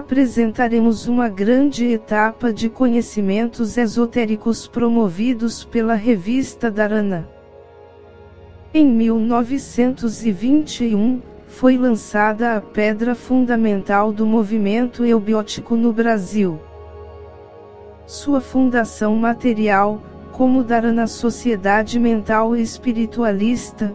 apresentaremos uma grande etapa de conhecimentos esotéricos promovidos pela revista Dharana. Em 1921, foi lançada a pedra fundamental do movimento eubiótico no Brasil. Sua fundação material, como Dharana Sociedade Mental Espiritualista,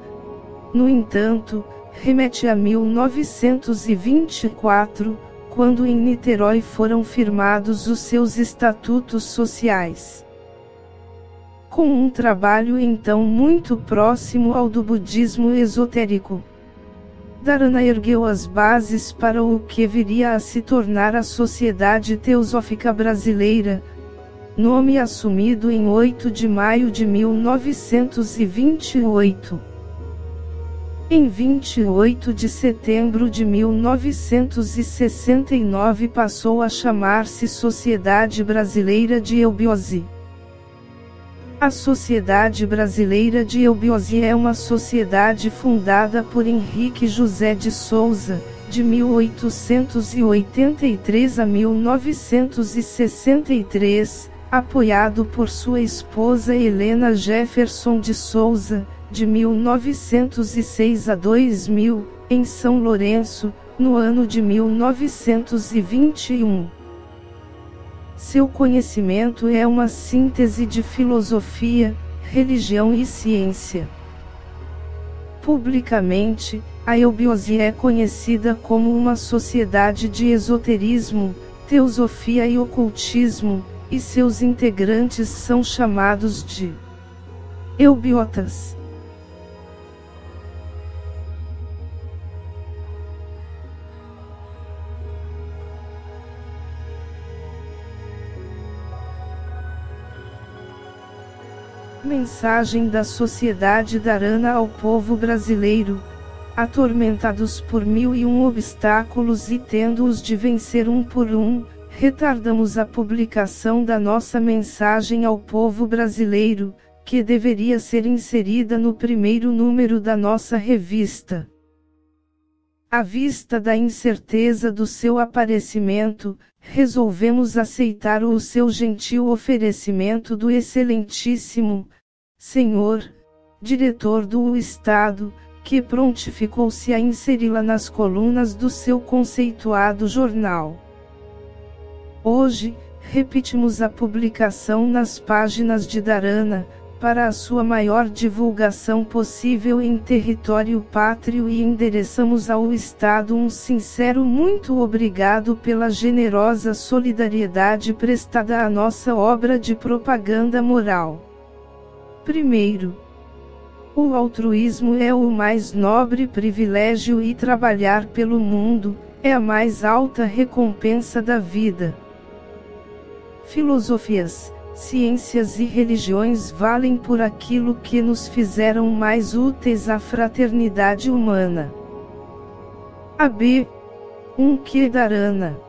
no entanto, remete a 1924, quando em Niterói foram firmados os seus estatutos sociais. Com um trabalho então muito próximo ao do budismo esotérico, Dharana ergueu as bases para o que viria a se tornar a Sociedade Teosófica Brasileira, nome assumido em 8 de maio de 1928. Em 28 de setembro de 1969 passou a chamar-se Sociedade Brasileira de Eubiose. A Sociedade Brasileira de Eubiose é uma sociedade fundada por Henrique José de Souza, de 1883 a 1963, apoiado por sua esposa Helena Jefferson de Souza, de 1906 a 2000, em São Lourenço, no ano de 1921. Seu conhecimento é uma síntese de filosofia, religião e ciência. Publicamente, a eubiose é conhecida como uma sociedade de esoterismo, teosofia e ocultismo, e seus integrantes são chamados de eubiotas. Mensagem da Sociedade Dharana ao povo brasileiro: atormentados por 1001 obstáculos e tendo-os de vencer um por um, retardamos a publicação da nossa mensagem ao povo brasileiro, que deveria ser inserida no primeiro número da nossa revista. À vista da incerteza do seu aparecimento, resolvemos aceitar o seu gentil oferecimento do excelentíssimo Senhor, diretor do Estado, que prontificou-se a inseri-la nas colunas do seu conceituado jornal. Hoje, repetimos a publicação nas páginas de Dharana, para a sua maior divulgação possível em território pátrio, e endereçamos ao Estado um sincero muito obrigado pela generosa solidariedade prestada à nossa obra de propaganda moral. Primeiro, o altruísmo é o mais nobre privilégio e trabalhar pelo mundo é a mais alta recompensa da vida. Filosofias, ciências e religiões valem por aquilo que nos fizeram mais úteis à fraternidade humana. AB 1 Que Dharana,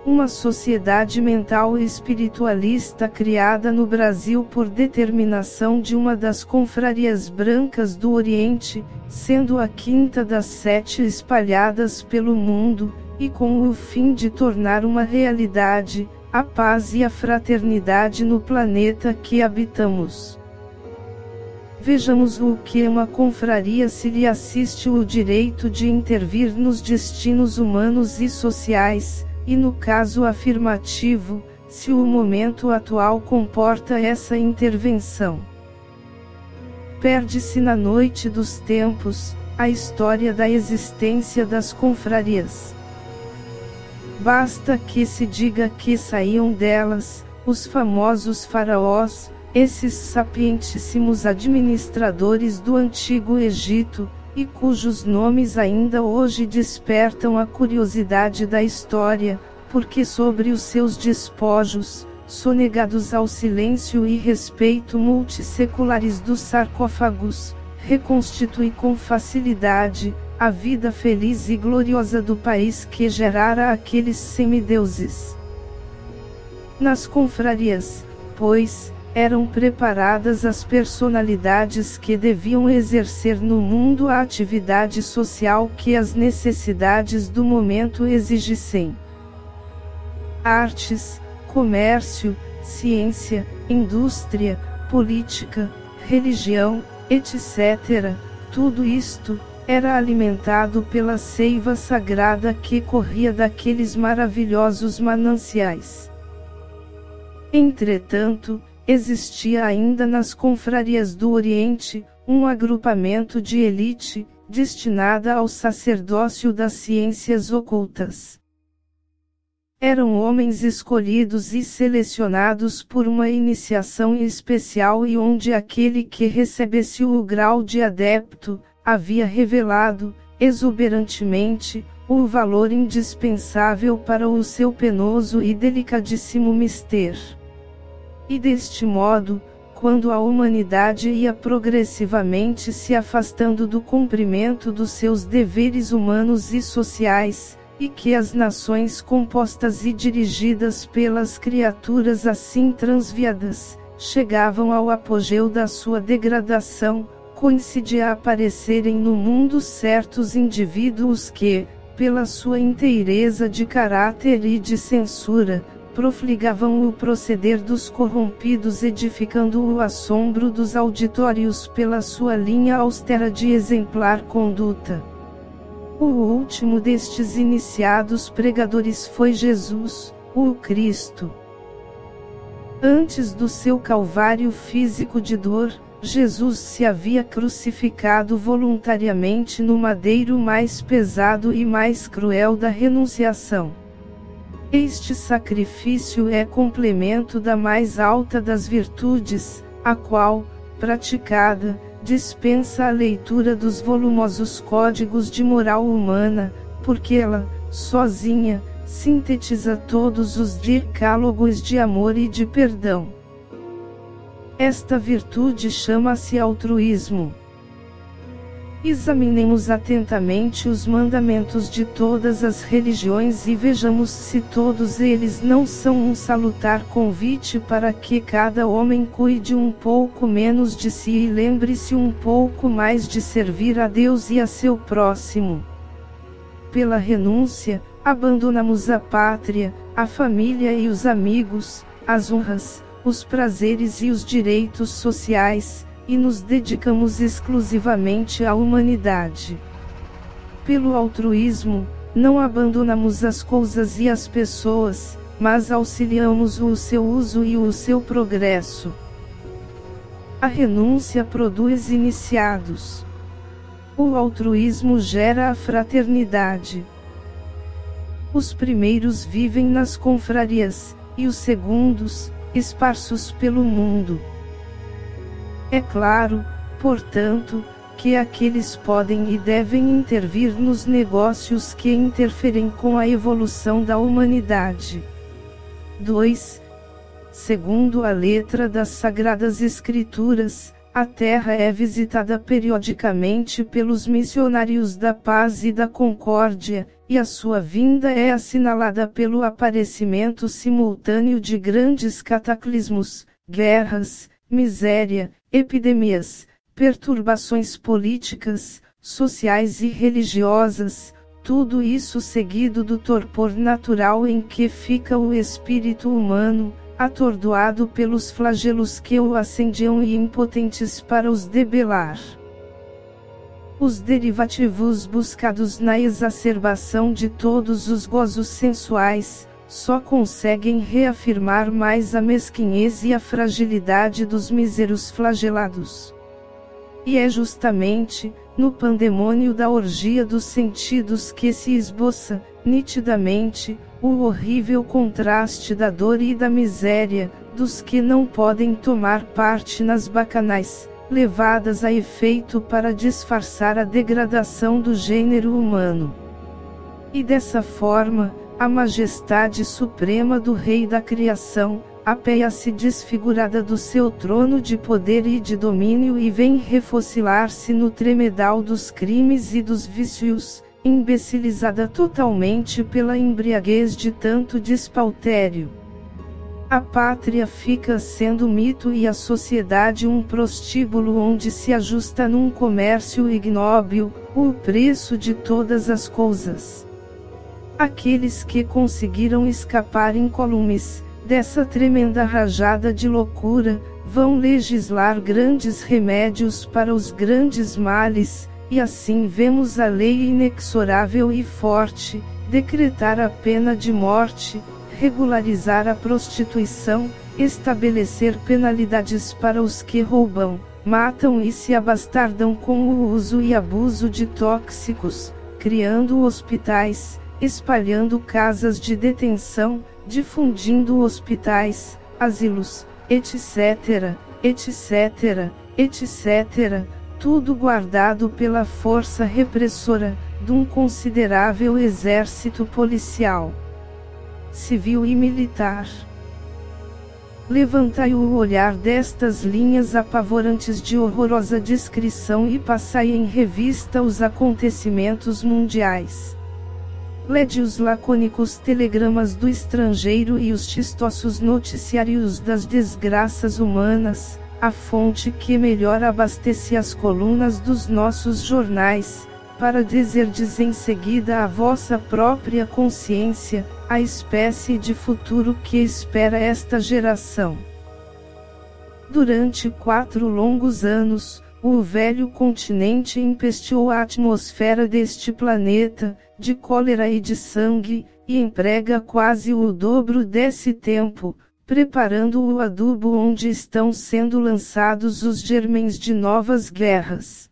uma sociedade mental espiritualista criada no Brasil por determinação de uma das confrarias brancas do Oriente, sendo a quinta das 7 espalhadas pelo mundo, e com o fim de tornar uma realidade a paz e a fraternidade no planeta que habitamos. Vejamos o que é uma confraria se lhe assiste o direito de intervir nos destinos humanos e sociais, e no caso afirmativo, se o momento atual comporta essa intervenção. Perde-se na noite dos tempos a história da existência das confrarias. Basta que se diga que saíam delas os famosos faraós, esses sapientíssimos administradores do Antigo Egito, e cujos nomes ainda hoje despertam a curiosidade da história, porque sobre os seus despojos, sonegados ao silêncio e respeito multisseculares dos sarcófagos, reconstitui com facilidade a vida feliz e gloriosa do país que gerara aqueles semideuses. Nas confrarias, pois, eram preparadas as personalidades que deviam exercer no mundo a atividade social que as necessidades do momento exigissem. artes, comércio, ciência, indústria, política, religião, etc. Tudo isto era alimentado pela seiva sagrada que corria daqueles maravilhosos mananciais. Entretanto, existia ainda nas confrarias do Oriente, um agrupamento de elite, destinada ao sacerdócio das ciências ocultas. Eram homens escolhidos e selecionados por uma iniciação especial e onde aquele que recebesse o grau de adepto, havia revelado, exuberantemente, o valor indispensável para o seu penoso e delicadíssimo mister. E deste modo, quando a humanidade ia progressivamente se afastando do cumprimento dos seus deveres humanos e sociais, e que as nações compostas e dirigidas pelas criaturas assim transviadas, chegavam ao apogeu da sua degradação, coincidia aparecerem no mundo certos indivíduos que, pela sua inteireza de caráter e de censura, profligavam o proceder dos corrompidos, edificando o assombro dos auditórios pela sua linha austera de exemplar conduta. O último destes iniciados pregadores foi Jesus, o Cristo. Antes do seu calvário físico de dor, Jesus se havia crucificado voluntariamente no madeiro mais pesado e mais cruel da renunciação. Este sacrifício é complemento da mais alta das virtudes, a qual, praticada, dispensa a leitura dos volumosos códigos de moral humana, porque ela, sozinha, sintetiza todos os decálogos de amor e de perdão. Esta virtude chama-se altruísmo. Examinemos atentamente os mandamentos de todas as religiões e vejamos se todos eles não são um salutar convite para que cada homem cuide um pouco menos de si e lembre-se um pouco mais de servir a Deus e a seu próximo. Pela renúncia, abandonamos a pátria, a família e os amigos, as honras, os prazeres e os direitos sociais, e nos dedicamos exclusivamente à humanidade. Pelo altruísmo, não abandonamos as coisas e as pessoas, mas auxiliamos o seu uso e o seu progresso. A renúncia produz iniciados. O altruísmo gera a fraternidade. Os primeiros vivem nas confrarias, e os segundos, esparsos pelo mundo. É claro, portanto, que aqueles podem e devem intervir nos negócios que interferem com a evolução da humanidade. 2. Segundo a letra das Sagradas Escrituras, a Terra é visitada periodicamente pelos missionários da paz e da concórdia, e a sua vinda é assinalada pelo aparecimento simultâneo de grandes cataclismos, guerras, miséria, epidemias, perturbações políticas, sociais e religiosas, tudo isso seguido do torpor natural em que fica o espírito humano, atordoado pelos flagelos que o ascendiam e impotentes para os debelar. Os derivativos buscados na exacerbação de todos os gozos sensuais, só conseguem reafirmar mais a mesquinhez e a fragilidade dos míseros flagelados. E é justamente, no pandemônio da orgia dos sentidos que se esboça, nitidamente, o horrível contraste da dor e da miséria, dos que não podem tomar parte nas bacanais, levadas a efeito para disfarçar a degradação do gênero humano. E dessa forma, a majestade suprema do Rei da Criação, apeia-se desfigurada do seu trono de poder e de domínio e vem refocilar-se no tremedal dos crimes e dos vícios, imbecilizada totalmente pela embriaguez de tanto despautério. A pátria fica sendo mito e a sociedade um prostíbulo onde se ajusta num comércio ignóbil, o preço de todas as coisas. Aqueles que conseguiram escapar incólumes dessa tremenda rajada de loucura, vão legislar grandes remédios para os grandes males, e assim vemos a lei inexorável e forte, decretar a pena de morte, regularizar a prostituição, estabelecer penalidades para os que roubam, matam e se abastardam com o uso e abuso de tóxicos, criando hospitais, espalhando casas de detenção, difundindo hospitais, asilos, etc., etc., etc., tudo guardado pela força repressora de um considerável exército policial, civil e militar. Levantai o olhar destas linhas apavorantes de horrorosa descrição e passai em revista os acontecimentos mundiais. Lede os lacônicos telegramas do estrangeiro e os chistosos noticiários das desgraças humanas, a fonte que melhor abastece as colunas dos nossos jornais, para dizerdes em seguida à vossa própria consciência, a espécie de futuro que espera esta geração. Durante 4 longos anos, o velho continente empesteou a atmosfera deste planeta, de cólera e de sangue, e emprega quase o dobro desse tempo, preparando o adubo onde estão sendo lançados os germens de novas guerras.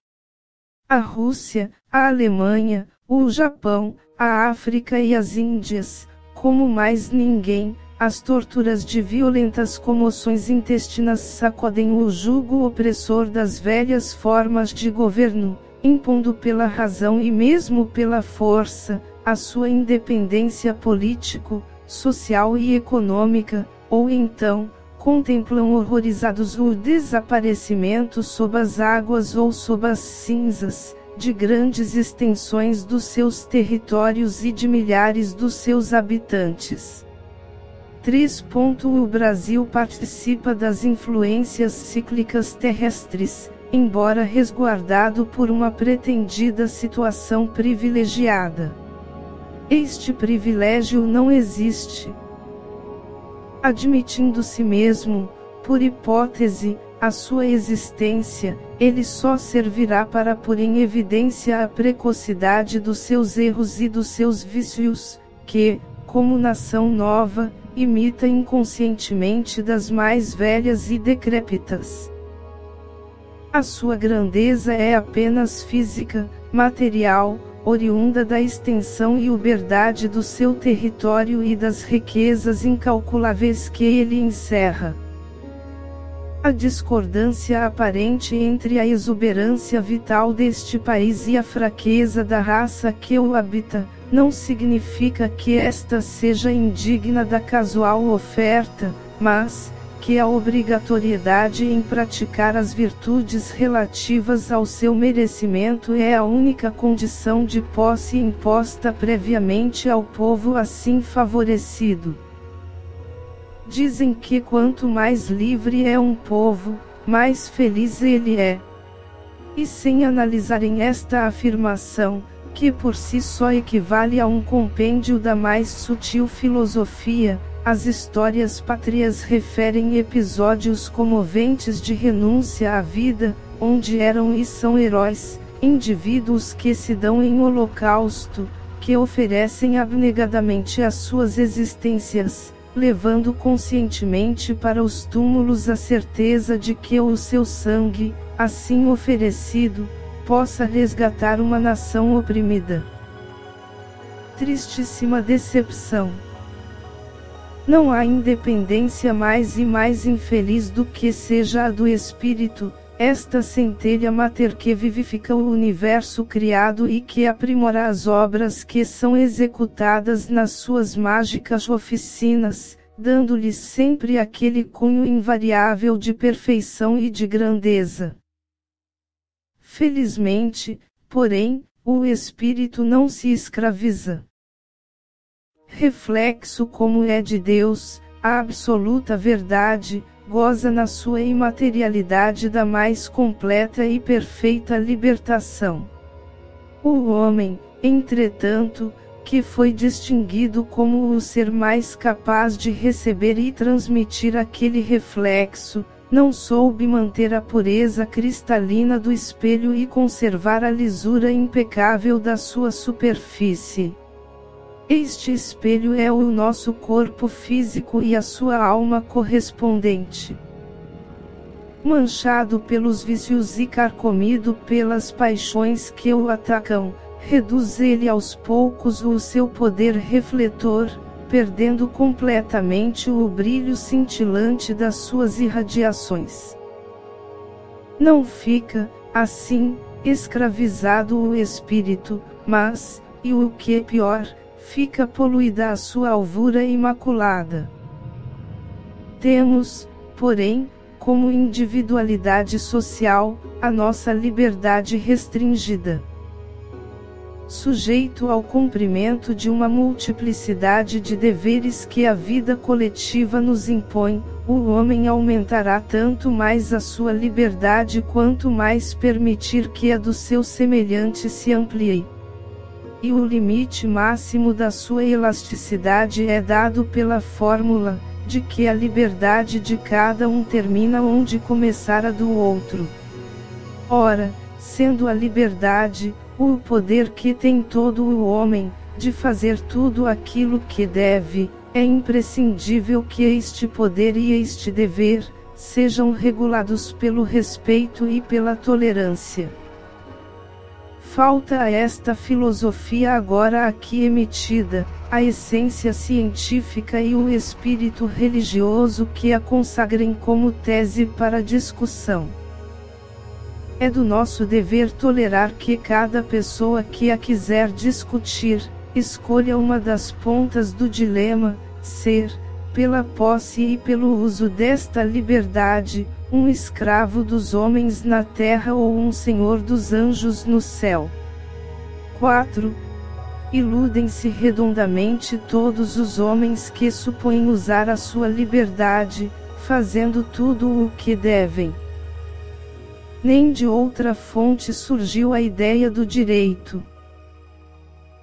A Rússia, a Alemanha, o Japão, a África e as Índias, como mais ninguém, as torturas de violentas comoções intestinas sacodem o jugo opressor das velhas formas de governo, impondo pela razão e mesmo pela força, a sua independência político, social e econômica, ou então, contemplam horrorizados o desaparecimento sob as águas ou sob as cinzas, de grandes extensões dos seus territórios e de milhares dos seus habitantes. 3. O Brasil participa das influências cíclicas terrestres, embora resguardado por uma pretendida situação privilegiada. Este privilégio não existe. Admitindo-se mesmo, por hipótese, a sua existência, ele só servirá para pôr em evidência a precocidade dos seus erros e dos seus vícios, que, como nação nova, imita inconscientemente das mais velhas e decrépitas. A sua grandeza é apenas física, material, oriunda da extensão e uberdade do seu território e das riquezas incalculáveis que ele encerra. A discordância aparente entre a exuberância vital deste país e a fraqueza da raça que o habita, não significa que esta seja indigna da casual oferta, mas que a obrigatoriedade em praticar as virtudes relativas ao seu merecimento é a única condição de posse imposta previamente ao povo assim favorecido. Dizem que quanto mais livre é um povo, mais feliz ele é. E sem analisarem esta afirmação, que por si só equivale a um compêndio da mais sutil filosofia, as histórias pátrias referem episódios comoventes de renúncia à vida, onde eram e são heróis, indivíduos que se dão em holocausto, que oferecem abnegadamente as suas existências, levando conscientemente para os túmulos a certeza de que o seu sangue, assim oferecido, possa resgatar uma nação oprimida. Tristíssima decepção. Não há independência mais e mais infeliz do que seja a do espírito, esta centelha mater que vivifica o universo criado e que aprimora as obras que são executadas nas suas mágicas oficinas, dando-lhes sempre aquele cunho invariável de perfeição e de grandeza. Felizmente, porém, o espírito não se escraviza. Reflexo como é de Deus, a absoluta verdade, goza na sua imaterialidade da mais completa e perfeita libertação. O homem, entretanto, que foi distinguido como o ser mais capaz de receber e transmitir aquele reflexo, não soube manter a pureza cristalina do espelho e conservar a lisura impecável da sua superfície. Este espelho é o nosso corpo físico e a sua alma correspondente. Manchado pelos vícios e carcomido pelas paixões que o atacam, reduz ele aos poucos o seu poder refletor, perdendo completamente o brilho cintilante das suas irradiações. Não fica, assim, escravizado o espírito, mas, e o que é pior, fica poluída a sua alvura imaculada. Temos, porém, como individualidade social, a nossa liberdade restringida. Sujeito ao cumprimento de uma multiplicidade de deveres que a vida coletiva nos impõe, o homem aumentará tanto mais a sua liberdade quanto mais permitir que a do seu semelhante se amplie. E o limite máximo da sua elasticidade é dado pela fórmula, de que a liberdade de cada um termina onde começar a do outro. Ora, sendo a liberdade, o poder que tem todo o homem, de fazer tudo aquilo que deve, é imprescindível que este poder e este dever, sejam regulados pelo respeito e pela tolerância. Falta a esta filosofia agora aqui emitida, a essência científica e o espírito religioso que a consagrem como tese para discussão. É do nosso dever tolerar que cada pessoa que a quiser discutir, escolha uma das pontas do dilema, ser, pela posse e pelo uso desta liberdade, um escravo dos homens na terra ou um senhor dos anjos no céu. 4. Iludem-se redondamente todos os homens que supõem usar a sua liberdade, fazendo tudo o que devem. Nem de outra fonte surgiu a ideia do direito.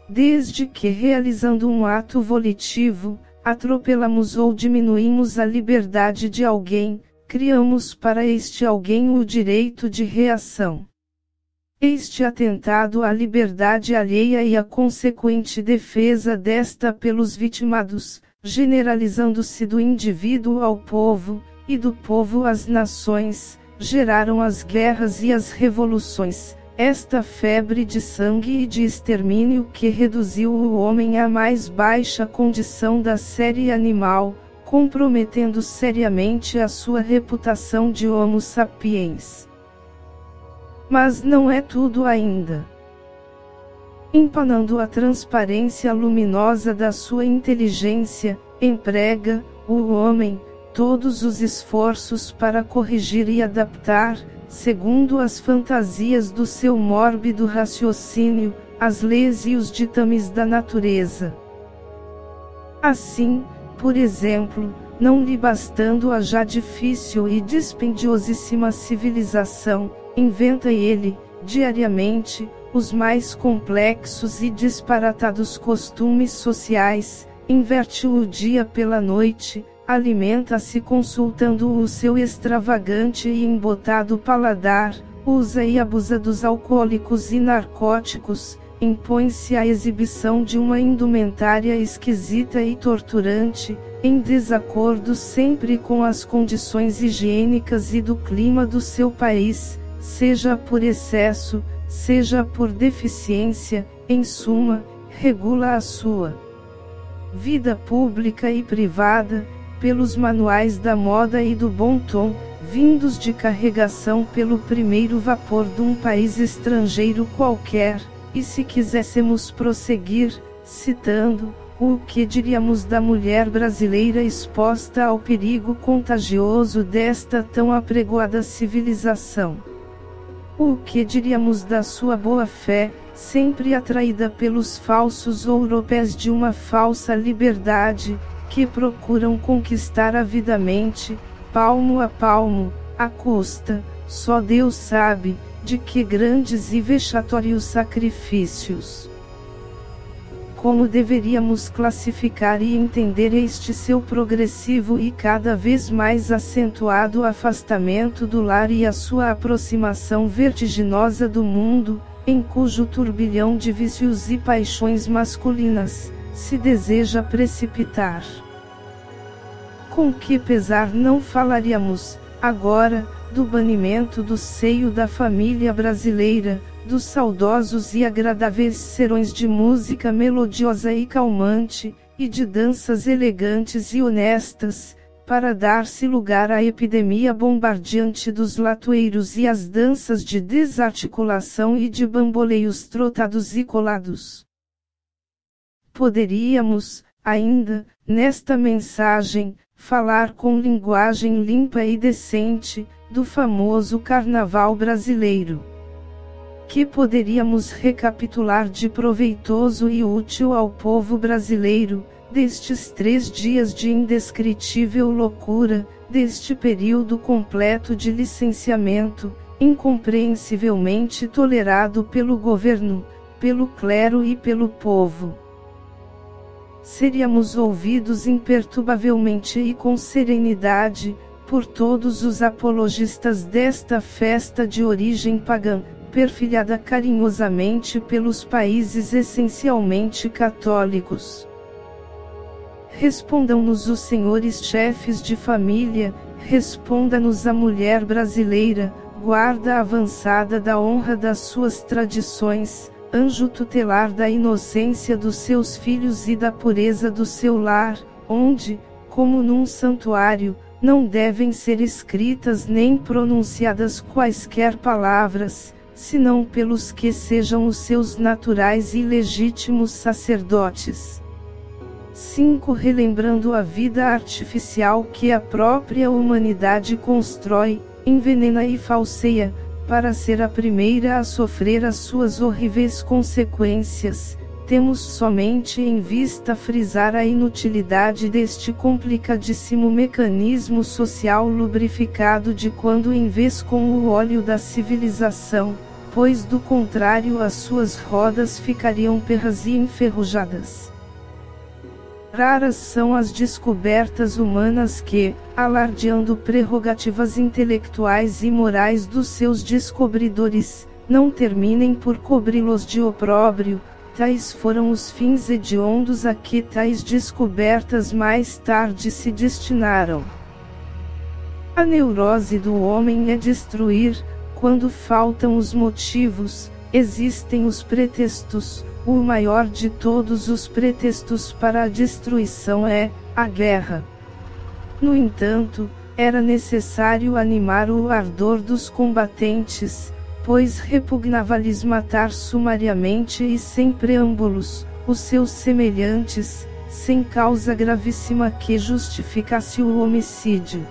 Desde que realizando um ato volitivo, atropelamos ou diminuímos a liberdade de alguém, criamos para este alguém o direito de reação. Este atentado à liberdade alheia e a consequente defesa desta pelos vitimados, generalizando-se do indivíduo ao povo, e do povo às nações, geraram as guerras e as revoluções, esta febre de sangue e de extermínio que reduziu o homem à mais baixa condição da série animal, comprometendo seriamente a sua reputação de Homo sapiens. Mas não é tudo ainda. Empanando a transparência luminosa da sua inteligência, emprega, o homem, todos os esforços para corrigir e adaptar, segundo as fantasias do seu mórbido raciocínio, as leis e os ditames da natureza. Assim, por exemplo, não lhe bastando a já difícil e dispendiosíssima civilização, inventa ele, diariamente, os mais complexos e disparatados costumes sociais, inverte o dia pela noite, alimenta-se consultando o seu extravagante e embotado paladar, usa e abusa dos alcoólicos e narcóticos, impõe-se à exibição de uma indumentária esquisita e torturante, em desacordo sempre com as condições higiênicas e do clima do seu país, seja por excesso, seja por deficiência, em suma, regula a sua vida pública e privada, pelos manuais da moda e do bom tom, vindos de carregação pelo primeiro vapor de um país estrangeiro qualquer, e se quiséssemos prosseguir, citando, o que diríamos da mulher brasileira exposta ao perigo contagioso desta tão apregoada civilização? O que diríamos da sua boa-fé, sempre atraída pelos falsos ouropés de uma falsa liberdade, que procuram conquistar avidamente, palmo a palmo, à custa, só Deus sabe, de que grandes e vexatórios sacrifícios. como deveríamos classificar e entender este seu progressivo e cada vez mais acentuado afastamento do lar e a sua aproximação vertiginosa do mundo, em cujo turbilhão de vícios e paixões masculinas, se deseja precipitar? Com que pesar não falaríamos, agora, do banimento do seio da família brasileira, dos saudosos e agradáveis serões de música melodiosa e calmante, e de danças elegantes e honestas, para dar-se lugar à epidemia bombardeante dos latoeiros e às danças de desarticulação e de bamboleios trotados e colados. Poderíamos, ainda, nesta mensagem, falar com linguagem limpa e decente, do famoso carnaval brasileiro. Que poderíamos recapitular de proveitoso e útil ao povo brasileiro, destes 3 dias de indescritível loucura, deste período completo de licenciamento, incompreensivelmente tolerado pelo governo, pelo clero e pelo povo? Seríamos ouvidos imperturbavelmente e com serenidade, por todos os apologistas desta festa de origem pagã, perfilhada carinhosamente pelos países essencialmente católicos. Respondam-nos os senhores chefes de família, responda-nos a mulher brasileira, guarda avançada da honra das suas tradições, anjo tutelar da inocência dos seus filhos e da pureza do seu lar, onde, como num santuário, não devem ser escritas nem pronunciadas quaisquer palavras, senão pelos que sejam os seus naturais e legítimos sacerdotes. 5. Relembrando a vida artificial que a própria humanidade constrói, envenena e falseia, para ser a primeira a sofrer as suas horríveis consequências, temos somente em vista frisar a inutilidade deste complicadíssimo mecanismo social lubrificado de quando em vez com o óleo da civilização, pois do contrário as suas rodas ficariam perras e enferrujadas. Raras são as descobertas humanas que, alardeando prerrogativas intelectuais e morais dos seus descobridores, não terminem por cobri-los de opróbrio. Tais foram os fins hediondos a que tais descobertas mais tarde se destinaram. A neurose do homem é destruir, quando faltam os motivos, existem os pretextos. O maior de todos os pretextos para a destruição é a guerra. No entanto, era necessário animar o ardor dos combatentes, pois repugnava-lhes matar sumariamente e sem preâmbulos, os seus semelhantes, sem causa gravíssima que justificasse o homicídio.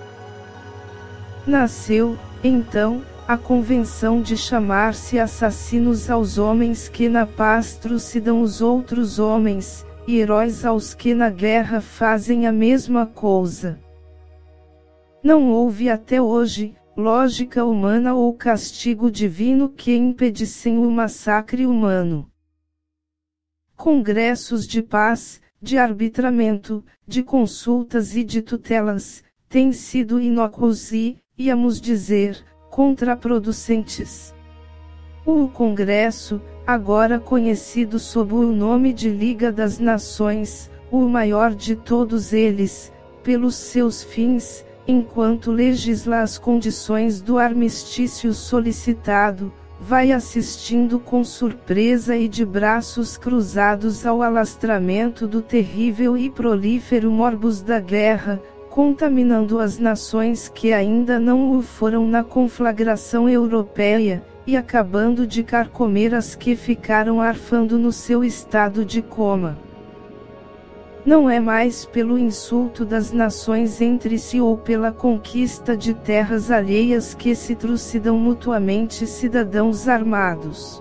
Nasceu, então, a convenção de chamar-se assassinos aos homens que na paz trucidam os outros homens, e heróis aos que na guerra fazem a mesma coisa. Não houve até hoje, lógica humana ou castigo divino que impedissem o massacre humano. Congressos de paz, de arbitramento, de consultas e de tutelas, têm sido inócuos e, íamos dizer, contraproducentes. O Congresso, agora conhecido sob o nome de Liga das Nações, o maior de todos eles, pelos seus fins, enquanto legisla as condições do armistício solicitado, vai assistindo com surpresa e de braços cruzados ao alastramento do terrível e prolífero morbus da guerra, contaminando as nações que ainda não o foram na conflagração europeia, e acabando de carcomer as que ficaram arfando no seu estado de coma. Não é mais pelo insulto das nações entre si ou pela conquista de terras alheias que se trucidam mutuamente cidadãos armados.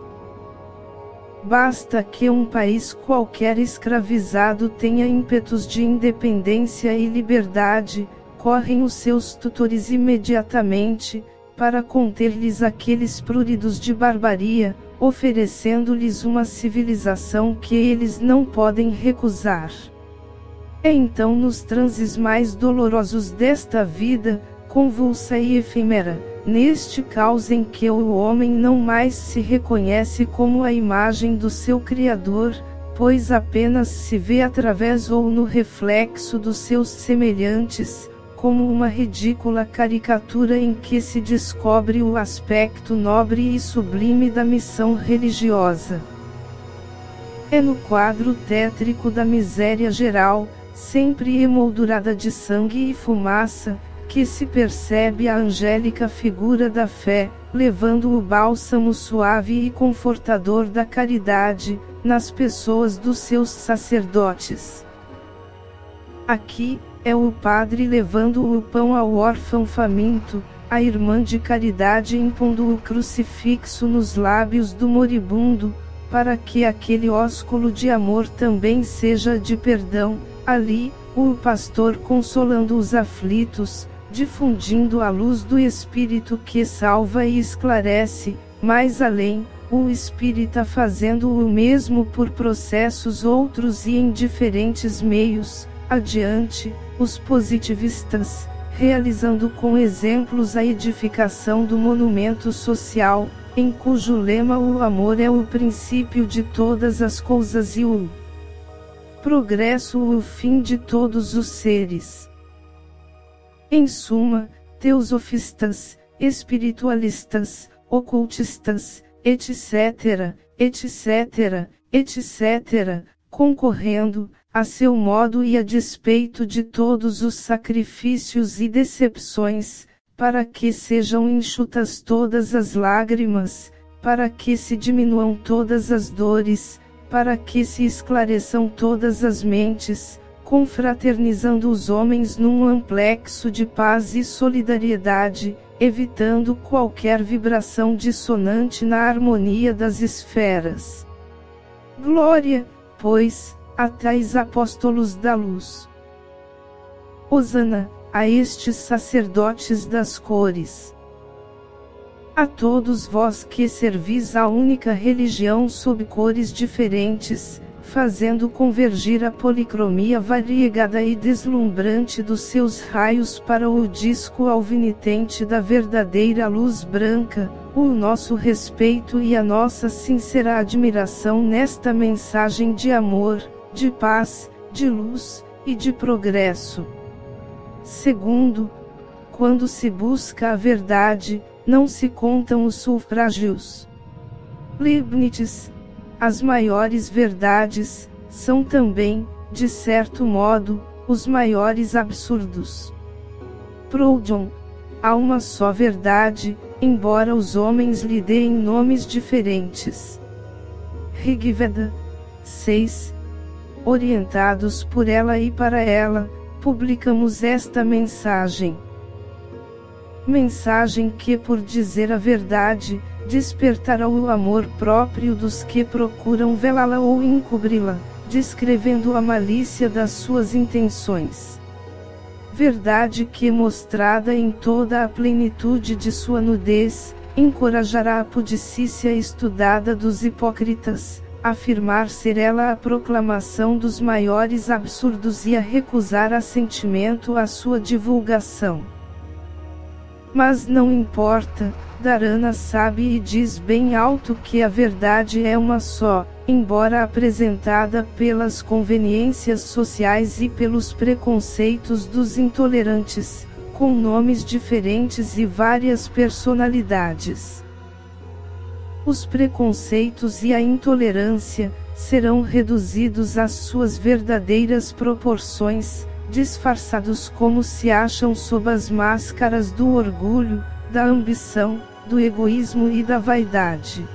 Basta que um país qualquer escravizado tenha ímpetos de independência e liberdade, correm os seus tutores imediatamente, para conter-lhes aqueles pruridos de barbaria, oferecendo-lhes uma civilização que eles não podem recusar. É então nos transes mais dolorosos desta vida, convulsa e efêmera, neste caos em que o homem não mais se reconhece como a imagem do seu Criador, pois apenas se vê através ou no reflexo dos seus semelhantes, como uma ridícula caricatura em que se descobre o aspecto nobre e sublime da missão religiosa. É no quadro tétrico da miséria geral, sempre emoldurada de sangue e fumaça, que se percebe a angélica figura da fé, levando o bálsamo suave e confortador da caridade, nas pessoas dos seus sacerdotes. Aqui, é o padre levando o pão ao órfão faminto, a irmã de caridade impondo o crucifixo nos lábios do moribundo, para que aquele ósculo de amor também seja de perdão. Ali, o pastor consolando os aflitos, difundindo a luz do Espírito que salva e esclarece. Mais além, o espírita fazendo o mesmo por processos outros e em diferentes meios. Adiante, os positivistas, realizando com exemplos a edificação do monumento social, em cujo lema o amor é o princípio de todas as coisas e o progresso o fim de todos os seres. Em suma, teosofistas, espiritualistas, ocultistas, etc., etc., etc., concorrendo, a seu modo e a despeito de todos os sacrifícios e decepções, para que sejam enxutas todas as lágrimas, para que se diminuam todas as dores, para que se esclareçam todas as mentes, confraternizando os homens num amplexo de paz e solidariedade, evitando qualquer vibração dissonante na harmonia das esferas. Glória, pois, a tais apóstolos da luz. Hosana, a estes sacerdotes das cores. A todos vós que servis a única religião sob cores diferentes, fazendo convergir a policromia variegada e deslumbrante dos seus raios para o disco alvinitente da verdadeira luz branca, o nosso respeito e a nossa sincera admiração nesta mensagem de amor, de paz, de luz, e de progresso. Segundo, quando se busca a verdade, não se contam os sufrágios. Leibniz. As maiores verdades, são também, de certo modo, os maiores absurdos. Proudhon. Há uma só verdade, embora os homens lhe deem nomes diferentes. Rigveda. 6. Orientados por ela e para ela, publicamos esta mensagem. Mensagem que, por dizer a verdade, despertará o amor próprio dos que procuram velá-la ou encobri-la, descrevendo a malícia das suas intenções. Verdade que, mostrada em toda a plenitude de sua nudez, encorajará a pudicícia estudada dos hipócritas, afirmar ser ela a proclamação dos maiores absurdos e a recusar assentimento à sua divulgação. Mas não importa, Dharana sabe e diz bem alto que a verdade é uma só, embora apresentada pelas conveniências sociais e pelos preconceitos dos intolerantes, com nomes diferentes e várias personalidades. Os preconceitos e a intolerância serão reduzidos às suas verdadeiras proporções, disfarçados como se acham sob as máscaras do orgulho, da ambição, do egoísmo e da vaidade.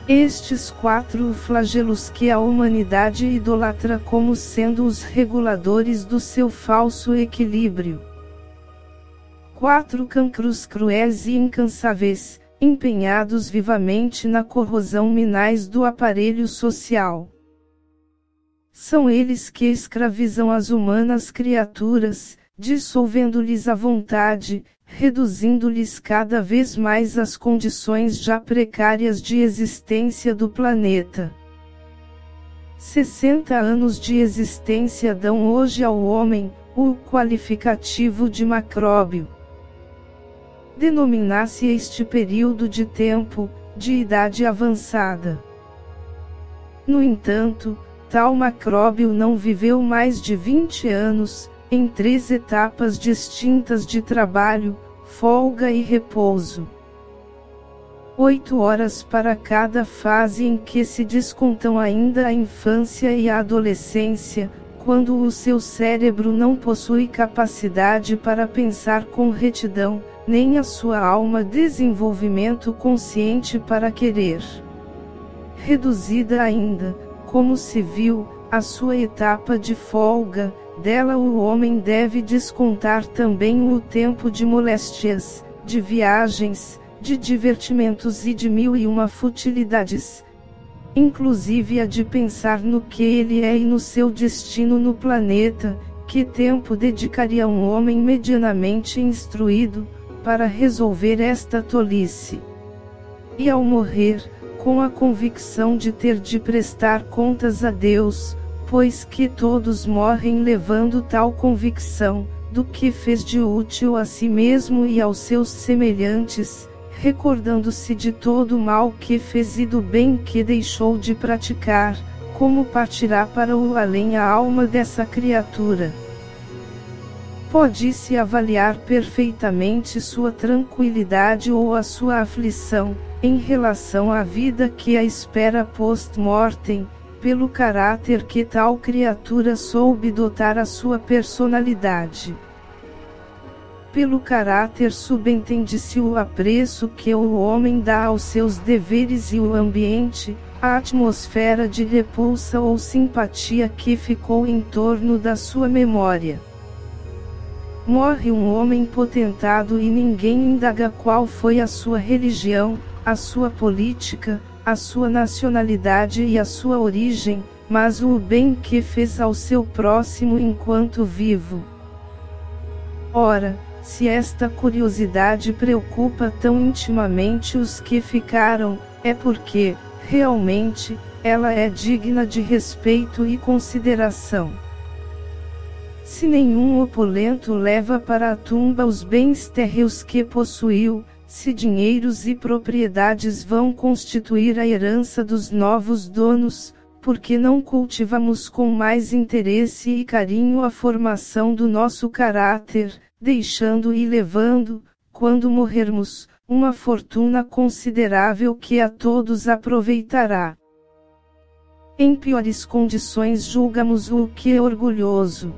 Estes 4 flagelos que a humanidade idolatra como sendo os reguladores do seu falso equilíbrio. 4 cancros cruéis e incansáveis, empenhados vivamente na corrosão minais do aparelho social. São eles que escravizam as humanas criaturas, dissolvendo-lhes a vontade, reduzindo-lhes cada vez mais as condições já precárias de existência do planeta. 60 anos de existência dão hoje ao homem o qualificativo de macróbio. Denomina-se este período de tempo, de idade avançada. No entanto, tal macróbio não viveu mais de 20 anos, em 3 etapas distintas de trabalho, folga e repouso. 8 horas para cada fase em que se descontam ainda a infância e a adolescência, quando o seu cérebro não possui capacidade para pensar com retidão, nem a sua alma desenvolvimento consciente para querer. Reduzida ainda, como se viu, a sua etapa de folga, dela o homem deve descontar também o tempo de moléstias, de viagens, de divertimentos e de 1001 futilidades, inclusive a de pensar no que ele é e no seu destino no planeta. Que tempo dedicaria um homem medianamente instruído, para resolver esta tolice? E ao morrer, com a convicção de ter de prestar contas a Deus, pois que todos morrem levando tal convicção, do que fez de útil a si mesmo e aos seus semelhantes, recordando-se de todo o mal que fez e do bem que deixou de praticar, como partirá para o além a alma dessa criatura? Pode-se avaliar perfeitamente sua tranquilidade ou a sua aflição, em relação à vida que a espera post-mortem, pelo caráter que tal criatura soube dotar a sua personalidade. Pelo caráter subentende-se o apreço que o homem dá aos seus deveres e o ambiente, a atmosfera de repulsa ou simpatia que ficou em torno da sua memória. Morre um homem potentado e ninguém indaga qual foi a sua religião, a sua política, a sua nacionalidade e a sua origem, mas o bem que fez ao seu próximo enquanto vivo. Ora, se esta curiosidade preocupa tão intimamente os que ficaram, é porque, realmente, ela é digna de respeito e consideração. Se nenhum opulento leva para a tumba os bens térreos que possuiu, se dinheiros e propriedades vão constituir a herança dos novos donos, por que não cultivamos com mais interesse e carinho a formação do nosso caráter, deixando e levando, quando morrermos, uma fortuna considerável que a todos aproveitará? Em piores condições julgamos o que é orgulhoso.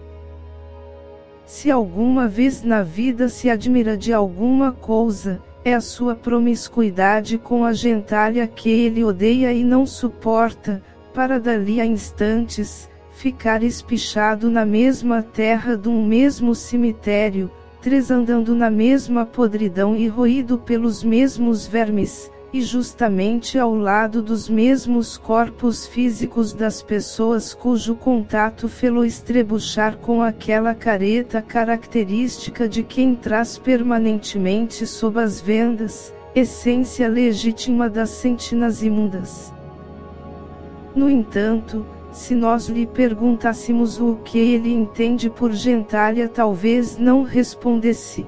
Se alguma vez na vida se admira de alguma coisa, é a sua promiscuidade com a gentalha que ele odeia e não suporta, para dali a instantes, ficar espichado na mesma terra dum mesmo cemitério, tresandando na mesma podridão e roído pelos mesmos vermes, e justamente ao lado dos mesmos corpos físicos das pessoas cujo contato fê-lo estrebuchar com aquela careta característica de quem traz permanentemente sob as vendas, essência legítima das sentinas imundas. No entanto, se nós lhe perguntássemos o que ele entende por gentalha, talvez não respondesse.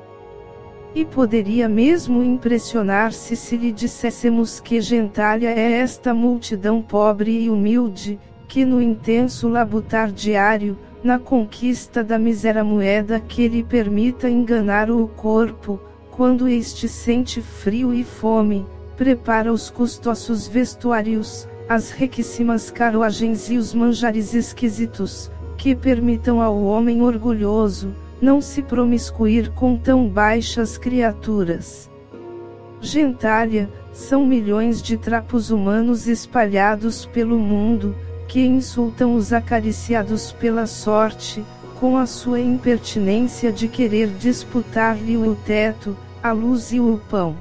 E poderia mesmo impressionar-se se lhe disséssemos que gentalha é esta multidão pobre e humilde, que no intenso labutar diário, na conquista da mísera moeda que lhe permita enganar o corpo, quando este sente frio e fome, prepara os custosos vestuários, as riquíssimas carruagens e os manjares esquisitos, que permitam ao homem orgulhoso, não se promiscuir com tão baixas criaturas. Gentalha, são milhões de trapos humanos espalhados pelo mundo, que insultam os acariciados pela sorte, com a sua impertinência de querer disputar-lhe o teto, a luz e o pão.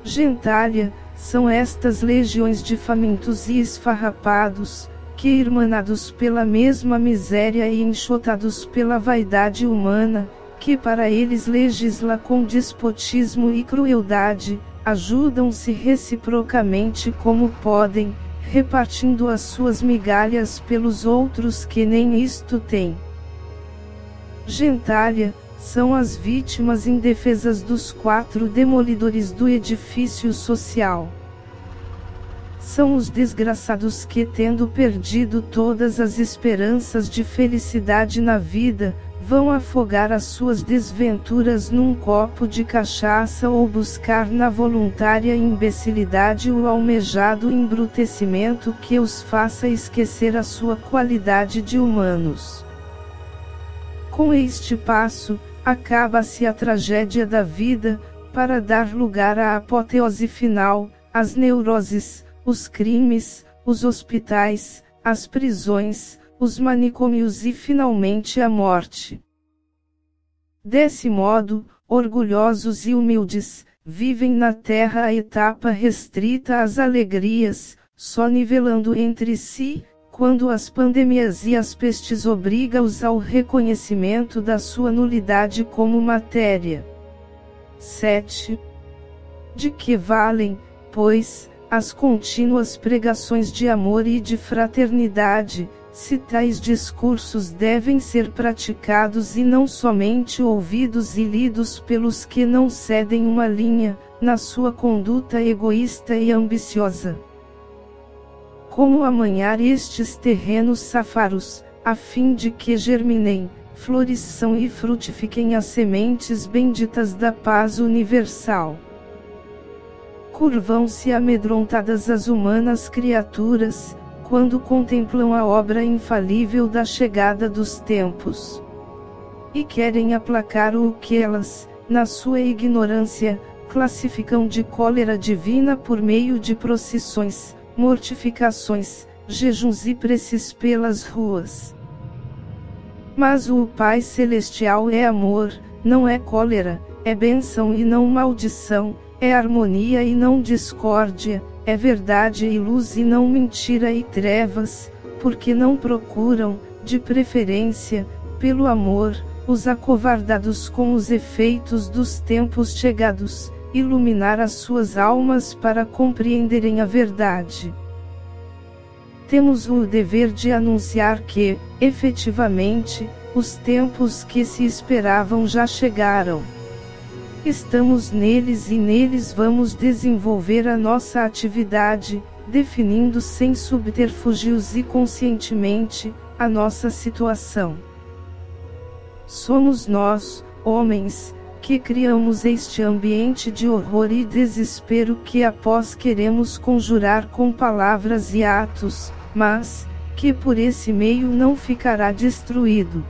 Gentalha, são estas legiões de famintos e esfarrapados, que irmanados pela mesma miséria e enxotados pela vaidade humana, que para eles legisla com despotismo e crueldade, ajudam-se reciprocamente como podem, repartindo as suas migalhas pelos outros que nem isto têm. Gentalha, são as vítimas indefesas dos 4 demolidores do edifício social. São os desgraçados que, tendo perdido todas as esperanças de felicidade na vida, vão afogar as suas desventuras num copo de cachaça ou buscar na voluntária imbecilidade o almejado embrutecimento que os faça esquecer a sua qualidade de humanos. Com este passo, acaba-se a tragédia da vida, para dar lugar à apoteose final, às neuroses, os crimes, os hospitais, as prisões, os manicômios e finalmente a morte. Desse modo, orgulhosos e humildes, vivem na terra a etapa restrita às alegrias, só nivelando entre si, quando as pandemias e as pestes obrigam-os ao reconhecimento da sua nulidade como matéria. 7. De que valem, pois, as contínuas pregações de amor e de fraternidade, se tais discursos devem ser praticados e não somente ouvidos e lidos pelos que não cedem uma linha, na sua conduta egoísta e ambiciosa? Como amanhar estes terrenos safaros, a fim de que germinem, floresçam e frutifiquem as sementes benditas da paz universal? Curvam-se amedrontadas as humanas criaturas, quando contemplam a obra infalível da chegada dos tempos. E querem aplacar o que elas, na sua ignorância, classificam de cólera divina por meio de procissões, mortificações, jejuns e preces pelas ruas. Mas o Pai Celestial é amor, não é cólera, é bênção e não maldição, é harmonia e não discórdia, é verdade e luz e não mentira e trevas, porque não procuram, de preferência, pelo amor, os acovardados com os efeitos dos tempos chegados, iluminar as suas almas para compreenderem a verdade. Temos o dever de anunciar que, efetivamente, os tempos que se esperavam já chegaram. Estamos neles e neles vamos desenvolver a nossa atividade, definindo sem subterfúgios e conscientemente, a nossa situação. Somos nós, homens, que criamos este ambiente de horror e desespero que após queremos conjurar com palavras e atos, mas, que por esse meio não ficará destruído.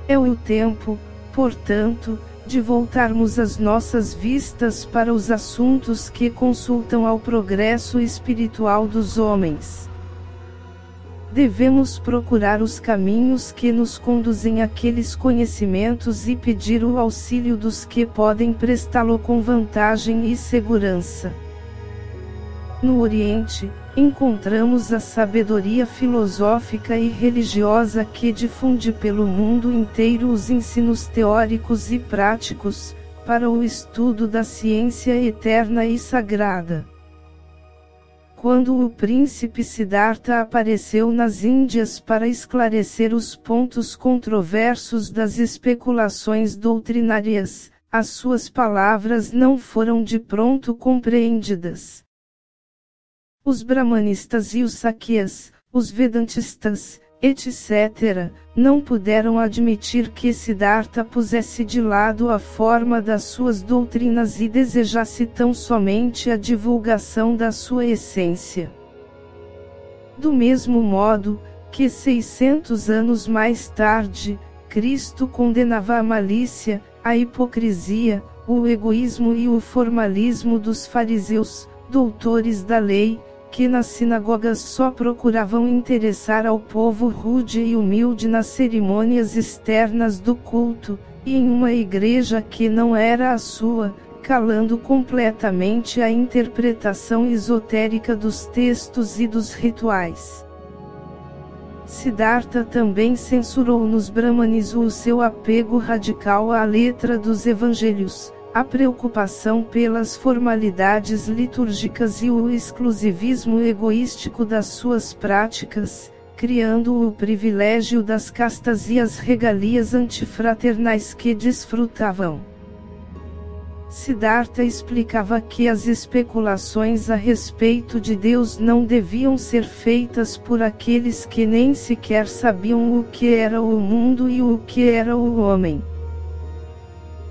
É o tempo, portanto, de voltarmos as nossas vistas para os assuntos que consultam ao progresso espiritual dos homens. Devemos procurar os caminhos que nos conduzem àqueles conhecimentos e pedir o auxílio dos que podem prestá-lo com vantagem e segurança. No Oriente, encontramos a sabedoria filosófica e religiosa que difunde pelo mundo inteiro os ensinos teóricos e práticos, para o estudo da ciência eterna e sagrada. Quando o príncipe Siddhartha apareceu nas Índias para esclarecer os pontos controversos das especulações doutrinárias, as suas palavras não foram de pronto compreendidas. Os brahmanistas e os sakyas, os vedantistas, etc., não puderam admitir que Siddhartha pusesse de lado a forma das suas doutrinas e desejasse tão somente a divulgação da sua essência. Do mesmo modo, que 600 anos mais tarde, Cristo condenava a malícia, a hipocrisia, o egoísmo e o formalismo dos fariseus, doutores da lei, que nas sinagogas só procuravam interessar ao povo rude e humilde nas cerimônias externas do culto, e em uma igreja que não era a sua, calando completamente a interpretação esotérica dos textos e dos rituais. Siddhartha também censurou nos Brahmanes o seu apego radical à letra dos evangelhos, a preocupação pelas formalidades litúrgicas e o exclusivismo egoístico das suas práticas, criando o privilégio das castas e as regalias antifraternais que desfrutavam. Siddhartha explicava que as especulações a respeito de Deus não deviam ser feitas por aqueles que nem sequer sabiam o que era o mundo e o que era o homem.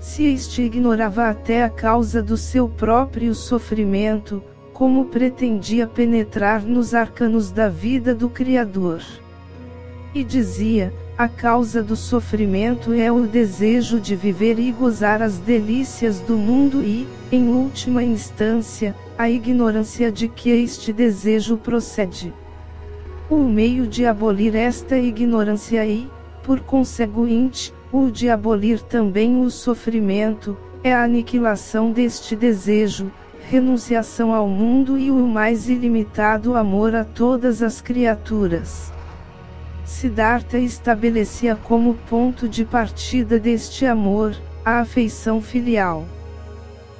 Se este ignorava até a causa do seu próprio sofrimento, como pretendia penetrar nos arcanos da vida do Criador? E dizia: a causa do sofrimento é o desejo de viver e gozar as delícias do mundo e, em última instância, a ignorância de que este desejo procede. O meio de abolir esta ignorância e, por conseguinte, o de abolir também o sofrimento, é a aniquilação deste desejo, renunciação ao mundo e o mais ilimitado amor a todas as criaturas. Siddhartha estabelecia como ponto de partida deste amor, a afeição filial.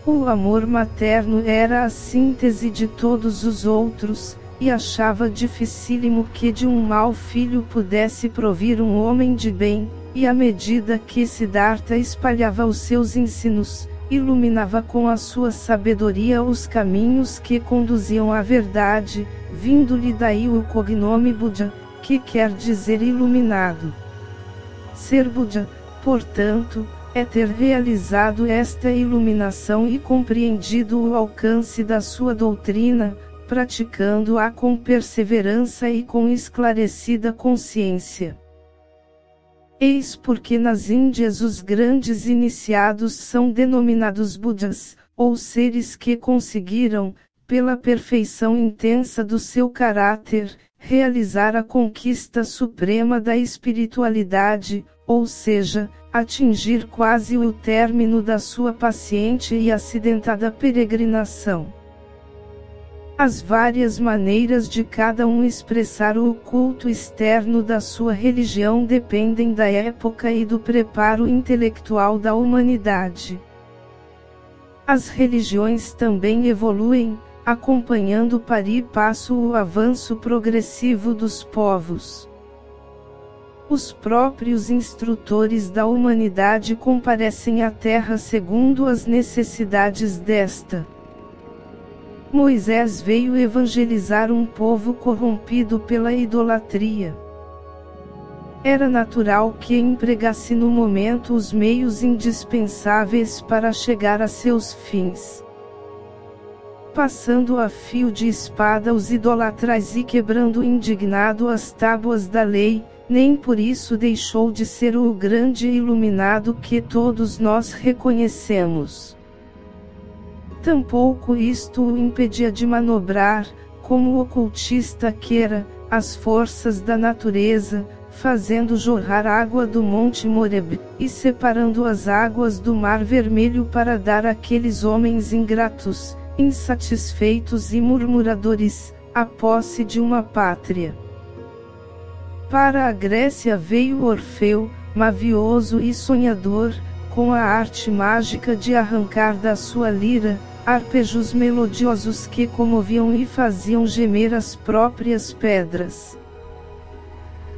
O amor materno era a síntese de todos os outros, e achava dificílimo que de um mau filho pudesse provir um homem de bem, e à medida que Siddhartha espalhava os seus ensinos, iluminava com a sua sabedoria os caminhos que conduziam à verdade, vindo-lhe daí o cognome Buddha, que quer dizer iluminado. Ser Buddha, portanto, é ter realizado esta iluminação e compreendido o alcance da sua doutrina, praticando-a com perseverança e com esclarecida consciência. Eis porque nas Índias os grandes iniciados são denominados Budas, ou seres que conseguiram, pela perfeição intensa do seu caráter, realizar a conquista suprema da espiritualidade, ou seja, atingir quase o término da sua paciente e acidentada peregrinação. As várias maneiras de cada um expressar o culto externo da sua religião dependem da época e do preparo intelectual da humanidade. As religiões também evoluem, acompanhando para e passo o avanço progressivo dos povos. Os próprios instrutores da humanidade comparecem à Terra segundo as necessidades desta. Moisés veio evangelizar um povo corrompido pela idolatria. Era natural que empregasse no momento os meios indispensáveis para chegar a seus fins. Passando a fio de espada os idolatras e quebrando indignado as tábuas da lei, nem por isso deixou de ser o grande iluminado que todos nós reconhecemos. Tampouco isto o impedia de manobrar, como o ocultista que era, as forças da natureza, fazendo jorrar água do Monte Moreb, e separando as águas do Mar Vermelho para dar àqueles homens ingratos, insatisfeitos e murmuradores, a posse de uma pátria. Para a Grécia veio Orfeu, mavioso e sonhador, com a arte mágica de arrancar da sua lira, arpejos melodiosos que comoviam e faziam gemer as próprias pedras.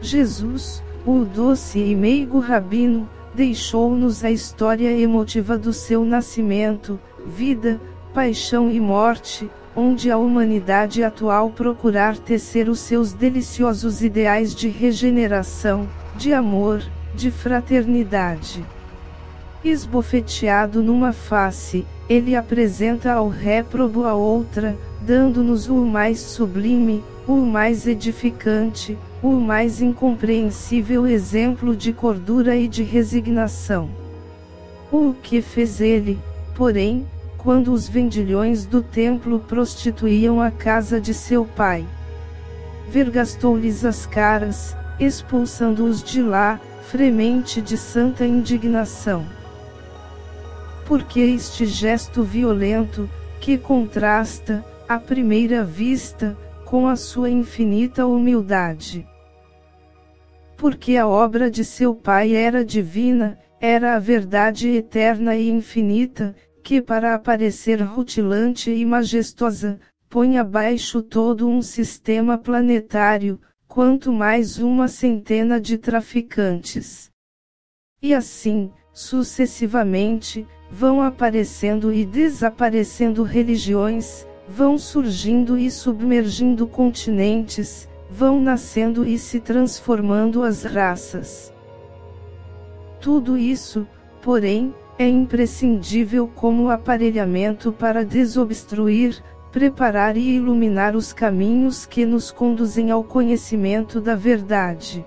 Jesus, o doce e meigo rabino, deixou-nos a história emotiva do seu nascimento, vida, paixão e morte, onde a humanidade atual procurar tecer os seus deliciosos ideais de regeneração, de amor, de fraternidade. Esbofeteado numa face, ele apresenta ao réprobo a outra, dando-nos o mais sublime, o mais edificante, o mais incompreensível exemplo de cordura e de resignação. O que fez ele, porém, quando os vendilhões do templo prostituíam a casa de seu pai? Vergastou-lhes as caras, expulsando-os de lá, fremente de santa indignação. Porque este gesto violento, que contrasta, à primeira vista, com a sua infinita humildade? porque a obra de seu Pai era divina, era a verdade eterna e infinita, que para aparecer rutilante e majestosa, põe abaixo todo um sistema planetário, quanto mais uma centena de traficantes. E assim, sucessivamente, vão aparecendo e desaparecendo religiões, vão surgindo e submergindo continentes, vão nascendo e se transformando as raças. Tudo isso, porém, é imprescindível como aparelhamento para desobstruir, preparar e iluminar os caminhos que nos conduzem ao conhecimento da verdade.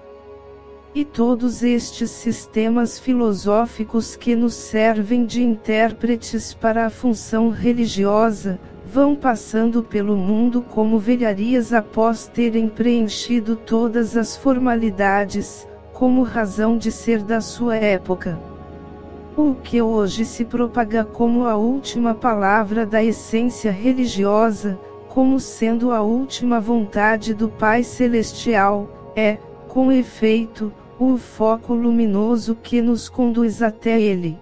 E todos estes sistemas filosóficos que nos servem de intérpretes para a função religiosa, vão passando pelo mundo como velharias após terem preenchido todas as formalidades, como razão de ser da sua época. O que hoje se propaga como a última palavra da essência religiosa, como sendo a última vontade do Pai Celestial, é, com efeito, o foco luminoso que nos conduz até Ele.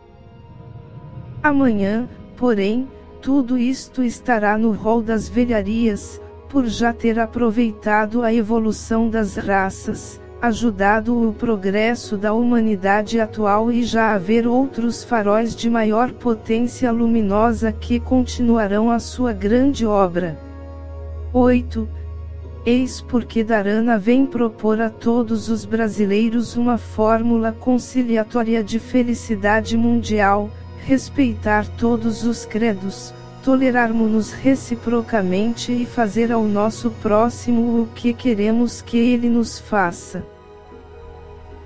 Amanhã, porém, tudo isto estará no rol das velharias, por já ter aproveitado a evolução das raças, ajudado o progresso da humanidade atual e já haver outros faróis de maior potência luminosa que continuarão a sua grande obra. 8. Eis porque Dharana vem propor a todos os brasileiros uma fórmula conciliatória de felicidade mundial, respeitar todos os credos, tolerarmos-nos reciprocamente e fazer ao nosso próximo o que queremos que ele nos faça.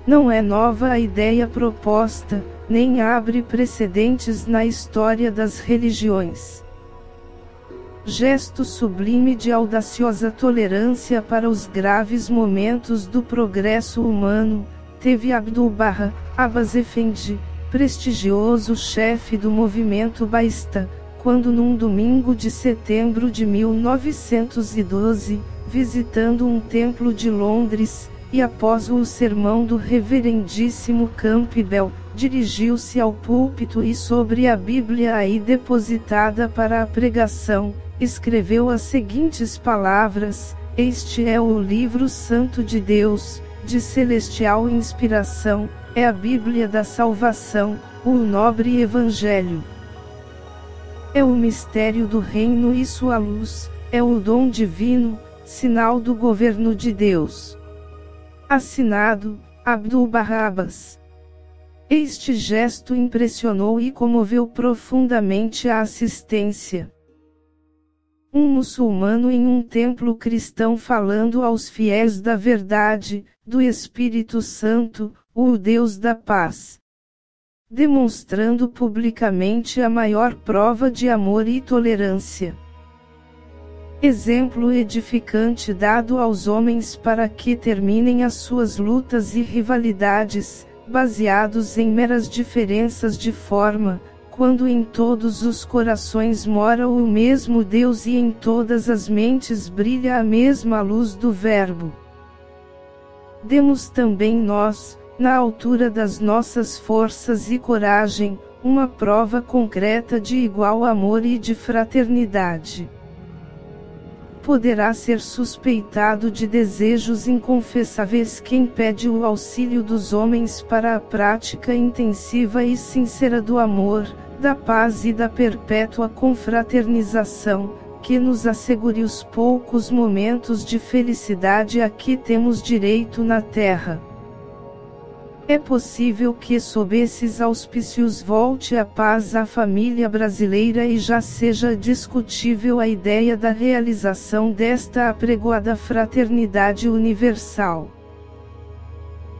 Não é nova a ideia proposta, nem abre precedentes na história das religiões. Gesto sublime de audaciosa tolerância para os graves momentos do progresso humano, teve Abdu'l-Baha, Abbas Effendi, prestigioso chefe do movimento baísta, quando num domingo de setembro de 1912, visitando um templo de Londres, e após o sermão do reverendíssimo Campbell, dirigiu-se ao púlpito e sobre a Bíblia aí depositada para a pregação, escreveu as seguintes palavras: "Este é o livro santo de Deus, de celestial inspiração, é a Bíblia da salvação, o nobre Evangelho. É o mistério do reino e sua luz, é o dom divino, sinal do governo de Deus." Assinado, Abdu'l-Baha Abbas. Este gesto impressionou e comoveu profundamente a assistência. Um muçulmano em um templo cristão falando aos fiéis da verdade, do Espírito Santo, o Deus da paz. Demonstrando publicamente a maior prova de amor e tolerância. Exemplo edificante dado aos homens para que terminem as suas lutas e rivalidades, baseados em meras diferenças de forma, quando em todos os corações mora o mesmo Deus e em todas as mentes brilha a mesma luz do Verbo. Demos também nós, na altura das nossas forças e coragem, uma prova concreta de igual amor e de fraternidade. Poderá ser suspeitado de desejos inconfessáveis quem pede o auxílio dos homens para a prática intensiva e sincera do amor, da paz e da perpétua confraternização, que nos assegure os poucos momentos de felicidade a que temos direito na Terra. É possível que sob esses auspícios volte a paz à família brasileira e já seja discutível a ideia da realização desta apregoada fraternidade universal.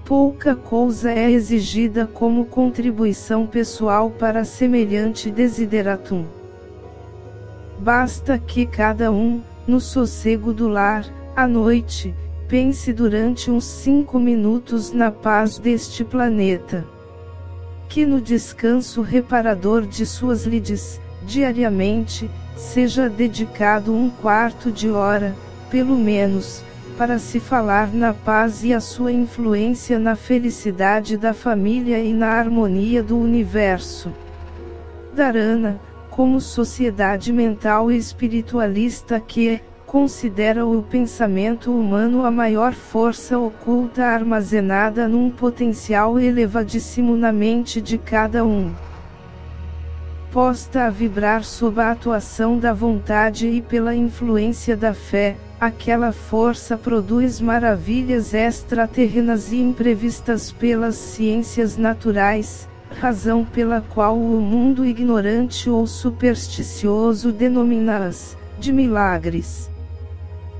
Pouca coisa é exigida como contribuição pessoal para semelhante desideratum. Basta que cada um, no sossego do lar, à noite, pense durante uns 5 minutos na paz deste planeta. Que no descanso reparador de suas lides, diariamente, seja dedicado 1/4 de hora, pelo menos, para se falar na paz e a sua influência na felicidade da família e na harmonia do universo. Dharana, como sociedade mental e espiritualista que considera o pensamento humano a maior força oculta armazenada num potencial elevadíssimo na mente de cada um, posta a vibrar sob a atuação da vontade e pela influência da fé, aquela força produz maravilhas extraterrenas e imprevistas pelas ciências naturais, razão pela qual o mundo ignorante ou supersticioso denomina-as de milagres.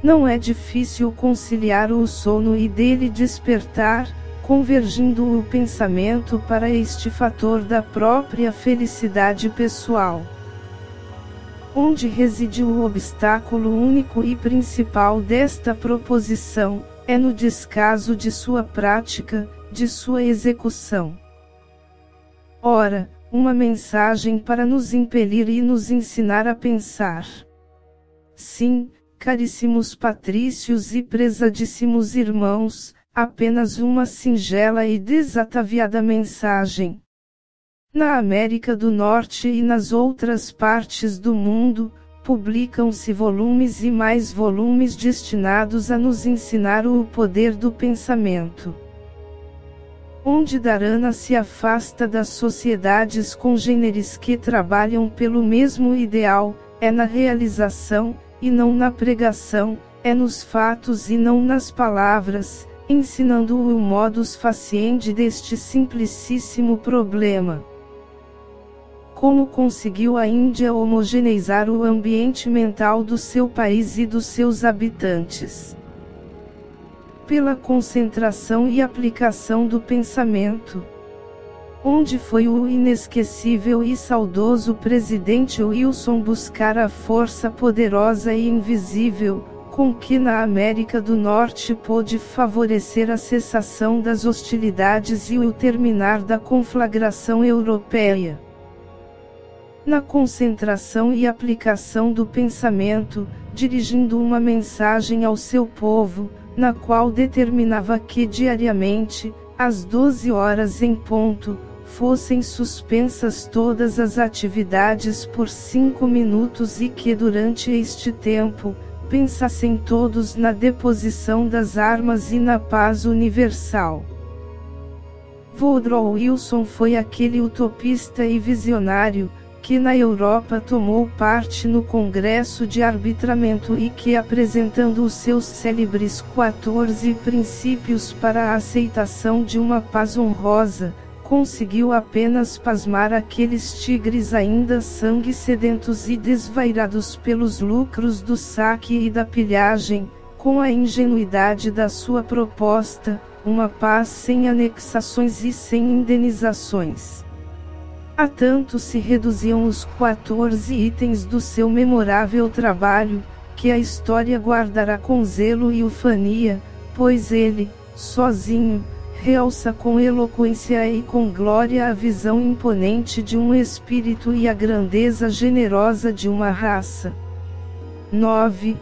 Não é difícil conciliar o sono e dele despertar, convergindo o pensamento para este fator da própria felicidade pessoal. Onde reside o obstáculo único e principal desta proposição, é no descaso de sua prática, de sua execução. Ora, uma mensagem para nos impelir e nos ensinar a pensar. Sim, caríssimos patrícios e prezadíssimos irmãos, apenas uma singela e desataviada mensagem. Na América do Norte e nas outras partes do mundo, publicam-se volumes e mais volumes destinados a nos ensinar o poder do pensamento. Onde Dharana se afasta das sociedades congêneres que trabalham pelo mesmo ideal, é na realização, e não na pregação, é nos fatos e não nas palavras, ensinando o modus faciendi deste simplicíssimo problema. Como conseguiu a Índia homogeneizar o ambiente mental do seu país e dos seus habitantes? Pela concentração e aplicação do pensamento. Onde foi o inesquecível e saudoso presidente Wilson buscar a força poderosa e invisível, com que na América do Norte pôde favorecer a cessação das hostilidades e o terminar da conflagração europeia? Na concentração e aplicação do pensamento, dirigindo uma mensagem ao seu povo, na qual determinava que diariamente, às 12 horas em ponto, fossem suspensas todas as atividades por 5 minutos e que durante este tempo, pensassem todos na deposição das armas e na paz universal. Woodrow Wilson foi aquele utopista e visionário, que na Europa tomou parte no Congresso de Arbitramento e que apresentando os seus célebres 14 princípios para a aceitação de uma paz honrosa, conseguiu apenas pasmar aqueles tigres ainda sangue sedentos e desvairados pelos lucros do saque e da pilhagem, com a ingenuidade da sua proposta, uma paz sem anexações e sem indenizações. A tanto se reduziam os 14 itens do seu memorável trabalho, que a história guardará com zelo e ufania, pois ele, sozinho, realça com eloquência e com glória a visão imponente de um espírito e a grandeza generosa de uma raça. 9.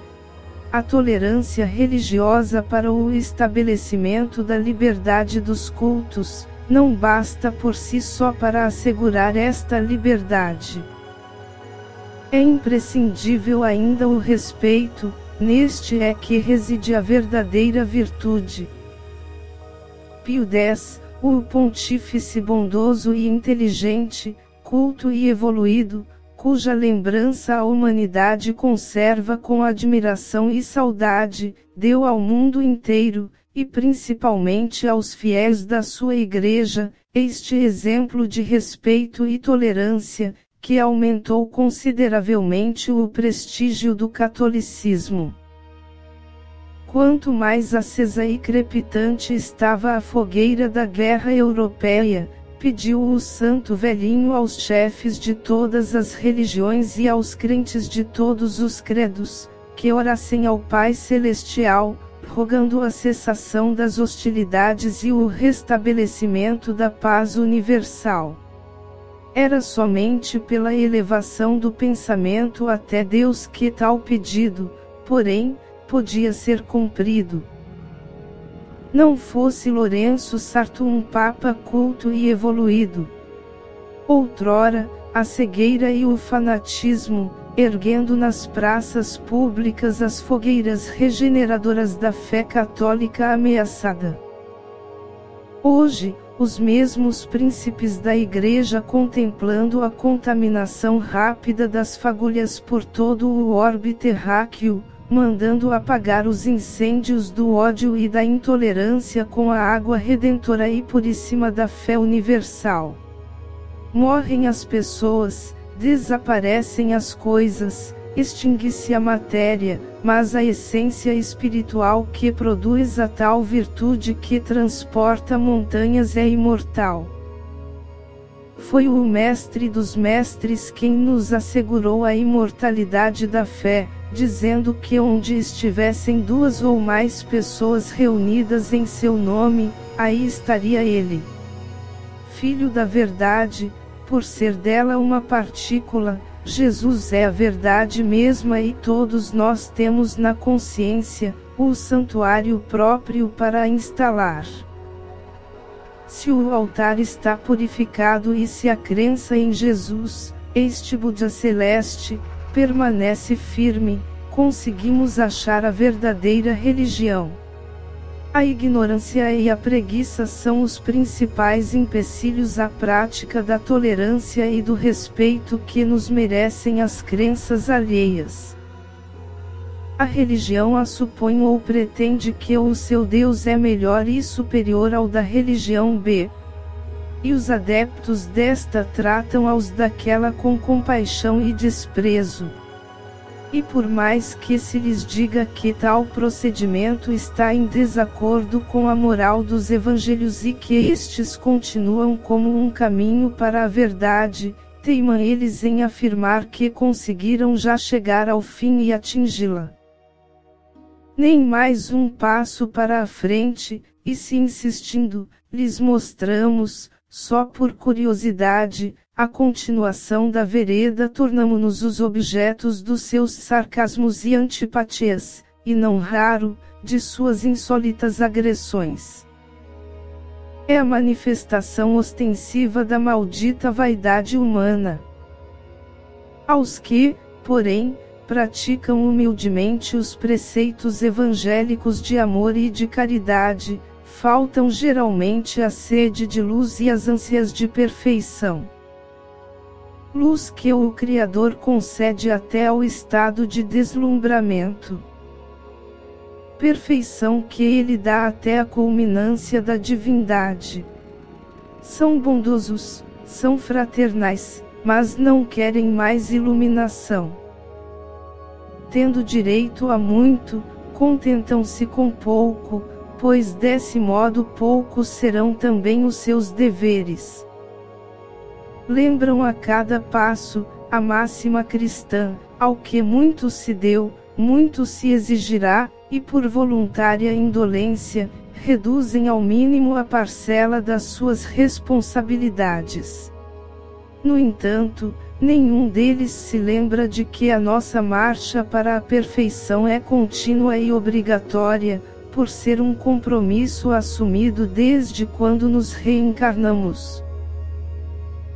A tolerância religiosa para o estabelecimento da liberdade dos cultos, não basta por si só para assegurar esta liberdade. É imprescindível ainda o respeito, neste é que reside a verdadeira virtude. Pio X, o pontífice bondoso e inteligente, culto e evoluído, cuja lembrança a humanidade conserva com admiração e saudade, deu ao mundo inteiro, e principalmente aos fiéis da sua Igreja, este exemplo de respeito e tolerância, que aumentou consideravelmente o prestígio do catolicismo. Quanto mais acesa e crepitante estava a fogueira da guerra europeia, pediu o santo velhinho aos chefes de todas as religiões e aos crentes de todos os credos, que orassem ao Pai Celestial, rogando a cessação das hostilidades e o restabelecimento da paz universal. Era somente pela elevação do pensamento até Deus que tal pedido, porém, podia ser cumprido. Não fosse Lourenço Sarto um papa culto e evoluído. Outrora, a cegueira e o fanatismo, erguendo nas praças públicas as fogueiras regeneradoras da fé católica ameaçada. Hoje, os mesmos príncipes da Igreja contemplando a contaminação rápida das fagulhas por todo o orbe terráqueo, mandando apagar os incêndios do ódio e da intolerância com a água redentora e puríssima da fé universal. Morrem as pessoas, desaparecem as coisas, extingue-se a matéria, mas a essência espiritual que produz a tal virtude que transporta montanhas é imortal. Foi o Mestre dos Mestres quem nos assegurou a imortalidade da fé, dizendo que onde estivessem duas ou mais pessoas reunidas em seu nome, aí estaria ele. Filho da verdade, por ser dela uma partícula, Jesus é a verdade mesma e todos nós temos na consciência, o santuário próprio para instalar. Se o altar está purificado e se a crença em Jesus, este Buda celeste, permanece firme, conseguimos achar a verdadeira religião. A ignorância e a preguiça são os principais empecilhos à prática da tolerância e do respeito que nos merecem as crenças alheias. A religião A supõe ou pretende que o seu Deus é melhor e superior ao da religião B. E os adeptos desta tratam aos daquela com compaixão e desprezo. E por mais que se lhes diga que tal procedimento está em desacordo com a moral dos evangelhos e que estes continuam como um caminho para a verdade, teimam eles em afirmar que conseguiram já chegar ao fim e atingi-la. Nem mais um passo para a frente, e se insistindo, lhes mostramos, só por curiosidade, a continuação da vereda, tornamo-nos os objetos dos seus sarcasmos e antipatias, e não raro, de suas insólitas agressões. É a manifestação ostensiva da maldita vaidade humana. Aos que, porém, praticam humildemente os preceitos evangélicos de amor e de caridade, faltam geralmente a sede de luz e as ânsias de perfeição. Luz que o Criador concede até ao estado de deslumbramento. Perfeição que Ele dá até a culminância da divindade. São bondosos, são fraternais, mas não querem mais iluminação. Tendo direito a muito, contentam-se com pouco, pois desse modo poucos serão também os seus deveres. Lembram a cada passo, a máxima cristã, ao que muito se deu, muito se exigirá, e por voluntária indolência, reduzem ao mínimo a parcela das suas responsabilidades. No entanto, nenhum deles se lembra de que a nossa marcha para a perfeição é contínua e obrigatória, por ser um compromisso assumido desde quando nos reencarnamos.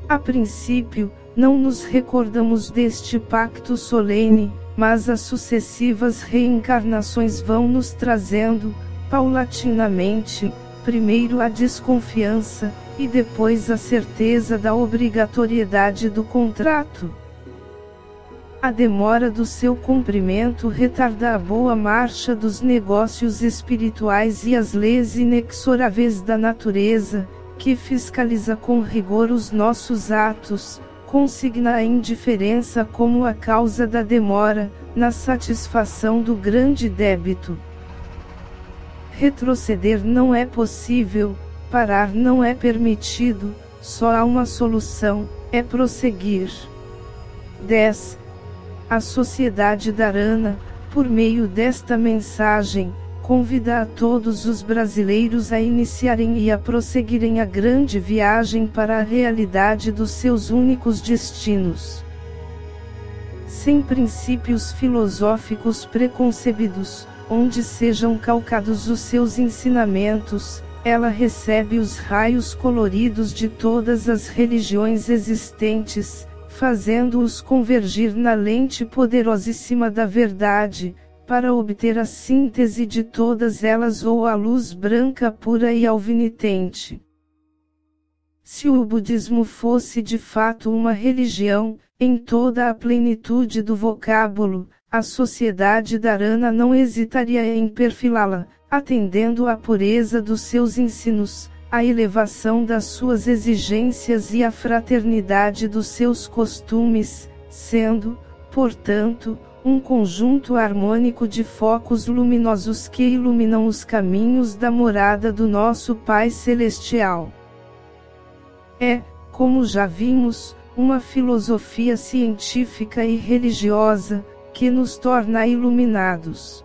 A princípio, não nos recordamos deste pacto solene, mas as sucessivas reencarnações vão nos trazendo, paulatinamente, primeiro a desconfiança, e depois a certeza da obrigatoriedade do contrato. A demora do seu cumprimento retarda a boa marcha dos negócios espirituais e as leis inexoráveis da natureza, que fiscaliza com rigor os nossos atos, consigna a indiferença como a causa da demora, na satisfação do grande débito. Retroceder não é possível, parar não é permitido, só há uma solução, é prosseguir. 10. A Sociedade Dharana, por meio desta mensagem, convida a todos os brasileiros a iniciarem e a prosseguirem a grande viagem para a realidade dos seus únicos destinos. Sem princípios filosóficos preconcebidos, onde sejam calcados os seus ensinamentos, ela recebe os raios coloridos de todas as religiões existentes, fazendo-os convergir na lente poderosíssima da verdade, para obter a síntese de todas elas ou a luz branca pura e alvinitente. Se o budismo fosse de fato uma religião, em toda a plenitude do vocábulo, a sociedade Dharana não hesitaria em perfilá-la, atendendo à pureza dos seus ensinos, à elevação das suas exigências e à fraternidade dos seus costumes, sendo, portanto, um conjunto harmônico de focos luminosos que iluminam os caminhos da morada do nosso Pai Celestial. É, como já vimos, uma filosofia científica e religiosa, que nos torna iluminados.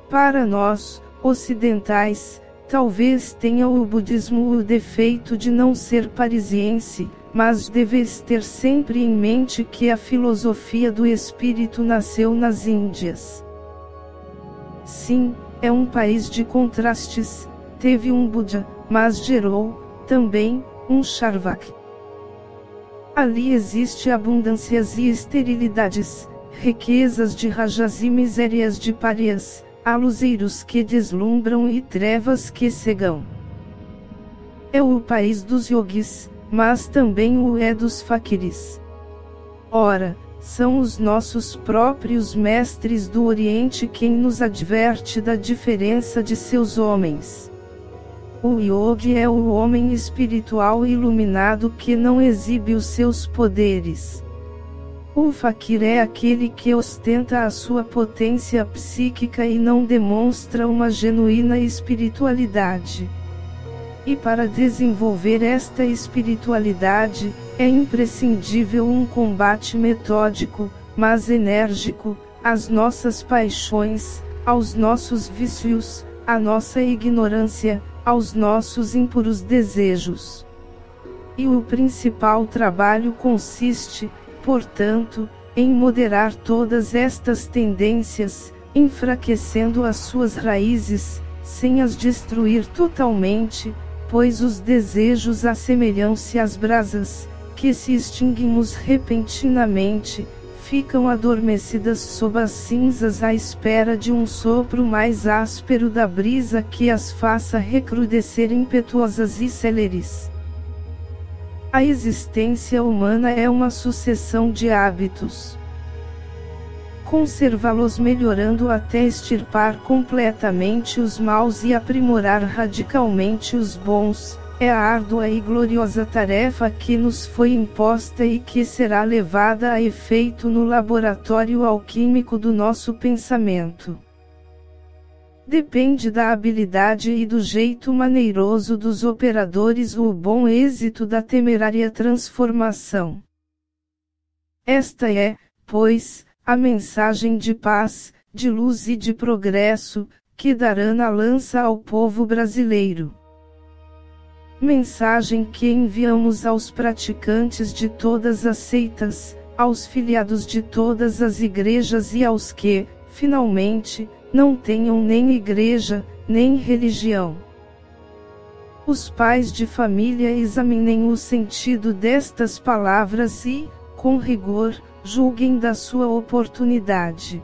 Para nós, ocidentais, talvez tenha o budismo o defeito de não ser parisiense, mas deves ter sempre em mente que a filosofia do espírito nasceu nas Índias. Sim, é um país de contrastes, teve um Buda, mas gerou, também, um Charvak. Ali existe abundâncias e esterilidades, riquezas de rajas e misérias de párias, há luzeiros que deslumbram e trevas que cegam. É o país dos yogis, mas também o é dos faquires. Ora, são os nossos próprios mestres do Oriente quem nos adverte da diferença de seus homens. O yogi é o homem espiritual iluminado que não exibe os seus poderes. O faquir é aquele que ostenta a sua potência psíquica e não demonstra uma genuína espiritualidade. E para desenvolver esta espiritualidade, é imprescindível um combate metódico, mas enérgico, às nossas paixões, aos nossos vícios, à nossa ignorância, aos nossos impuros desejos. E o principal trabalho consiste, portanto, em moderar todas estas tendências, enfraquecendo as suas raízes, sem as destruir totalmente, pois os desejos assemelham-se às brasas, que se extinguimos repentinamente, ficam adormecidas sob as cinzas à espera de um sopro mais áspero da brisa que as faça recrudescer impetuosas e céleres. A existência humana é uma sucessão de hábitos. Conservá-los melhorando até extirpar completamente os maus e aprimorar radicalmente os bons, é a árdua e gloriosa tarefa que nos foi imposta e que será levada a efeito no laboratório alquímico do nosso pensamento. Depende da habilidade e do jeito maneiroso dos operadores o bom êxito da temerária transformação. Esta é, pois, a mensagem de paz, de luz e de progresso, que Dharana lança ao povo brasileiro. Mensagem que enviamos aos praticantes de todas as seitas, aos filiados de todas as igrejas e aos que, finalmente, não tenham nem igreja, nem religião. Os pais de família examinem o sentido destas palavras e, com rigor, julguem da sua oportunidade.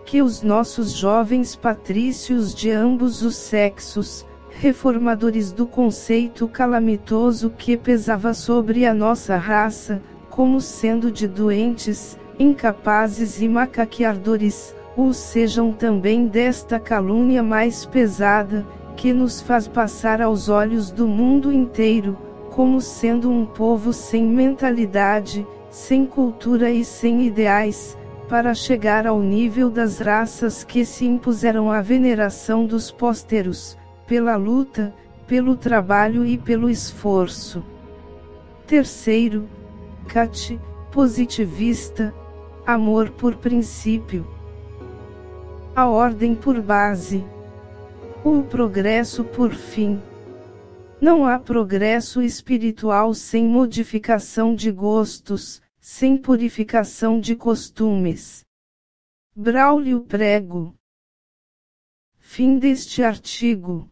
Que os nossos jovens patrícios de ambos os sexos, reformadores do conceito calamitoso que pesava sobre a nossa raça, como sendo de doentes, incapazes e macaqueadores, o sejam também desta calúnia mais pesada, que nos faz passar aos olhos do mundo inteiro, como sendo um povo sem mentalidade, sem cultura e sem ideais, para chegar ao nível das raças que se impuseram à veneração dos pósteros, pela luta, pelo trabalho e pelo esforço. Terceiro, CAT, positivista, amor por princípio. A ordem por base. O progresso por fim. Não há progresso espiritual sem modificação de gostos, sem purificação de costumes. Braulio Prego. Fim deste artigo.